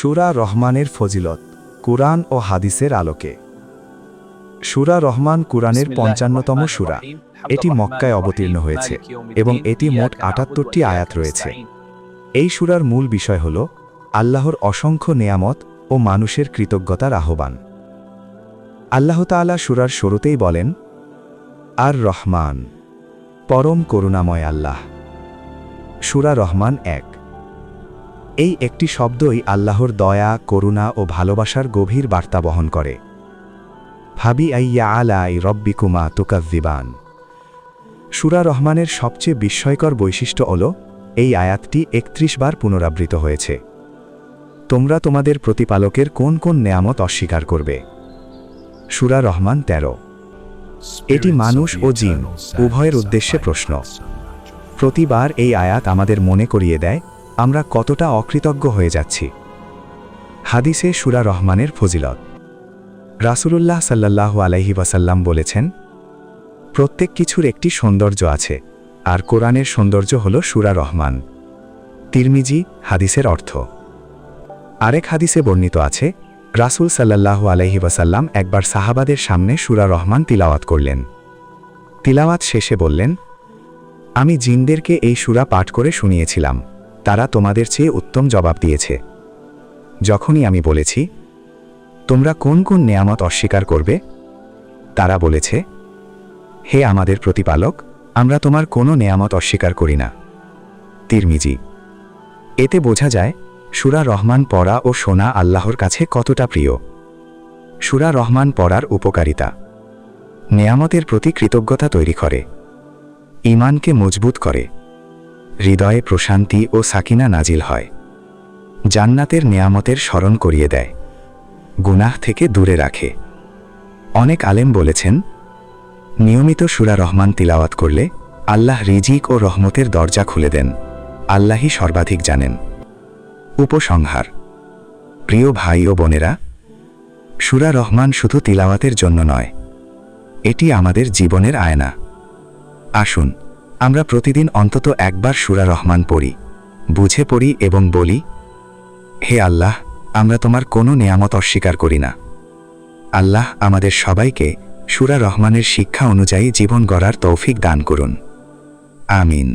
সূরা রহমানের ফজিলত কুরআন ও হাদিসের আলোকে। সূরা রহমান কুরআনের ৫৫তম সূরা। এটি মক্কায় অবতীর্ণ হয়েছে এবং এটি মোট ৭৮টি আয়াত রয়েছে। এই সূরার মূল বিষয় হল আল্লাহর অসংখ্য নেয়ামত ও মানুষের কৃতজ্ঞতার আহ্বান। আল্লাহ তাআলা সূরার শুরুতেই বলেন, আর রহমান, পরম করুণাময় আল্লাহ। সূরা রহমান ১। এই একটি শব্দই আল্লাহর দয়া, করুণা ও ভালোবাসার গভীর বার্তা বহন করে। ফাবি আইয়া আলাই রব্বিকুমা তুকাজ্জিবান। সূরা রহমানের সবচেয়ে বিস্ময়কর বৈশিষ্ট্য হল এই আয়াতটি ৩১ বার পুনরাবৃত হয়েছে। তোমরা তোমাদের প্রতিপালকের কোন কোন নেয়ামত অস্বীকার করবে? সূরা রহমান ১৩। এটি মানুষ ও জিন উভয়ের উদ্দেশ্যে প্রশ্ন। প্রতিবার এই আয়াত আমাদের মনে করিয়ে দেয় আমরা কতটা অকৃতজ্ঞ হয়ে যাচ্ছি। হাদিসে সূরা রহমানের ফজিলত। রাসূলুল্লাহ সাল্লাল্লাহু আলাইহি ওয়াসাল্লাম বলেছেন, প্রত্যেক কিছুর একটি সৌন্দর্য আছে, আর কোরআনের সৌন্দর্য হল সূরা রহমান। তিরমিজি হাদিসের অর্থ। আরেক হাদিসে বর্ণিত আছে, রাসূল সাল্লাল্লাহু আলাইহি ওয়াসাল্লাম একবার সাহাবাদের সামনে সূরা রহমান তিলাওয়াত করলেন। তিলাওয়াত শেষে বললেন, আমি জিনদেরকে এই সূরা পাঠ করে শুনিয়েছিলাম, তারা তোমাদের চেয়ে উত্তম জবাব দিয়েছে। যখনই আমি বলেছি, তোমরা কোন কোন নেয়ামত অস্বীকার করবে, তারা বলেছে, হে আমাদের প্রতিপালক, আমরা তোমার কোনো নেয়ামত অস্বীকার করি না। তিরমিজি। এতে বোঝা যায় সূরা রহমান পড়া ও শোনা আল্লাহর কাছে কতটা প্রিয়। সূরা রহমান পড়ার উপকারিতা। নেয়ামতের প্রতি কৃতজ্ঞতা তৈরি করে, ঈমানকে মজবুত করে, হৃদয়ে প্রশান্তি ও সাকিনা নাজিল হয়, জান্নাতের নেয়ামতের স্মরণ করিয়ে দেয়, গুনাহ থেকে দূরে রাখে। অনেক আলেম বলেছেন, নিয়মিত সূরা রহমান তিলাওয়াত করলে আল্লাহ রিজিক ও রহমতের দরজা খুলে দেন। আল্লাহই সর্বাধিক জানেন। উপসংহার। প্রিয় ভাই ও বোনেরা, সূরা রহমান শুধু তিলাওয়াতের জন্য নয়, এটি আমাদের জীবনের আয়না। আসুন আমরা প্রতিদিন অন্তত একবার সূরা রহমান পড়ি, বুঝে পড়ি এবং বলি, হে আল্লাহ, আমরা তোমার কোনো নেয়ামত অস্বীকার করি না। আল্লাহ আমাদের সবাইকে সূরা রহমানের শিক্ষা অনুযায়ী জীবন গড়ার তৌফিক দান করুন। আমিন।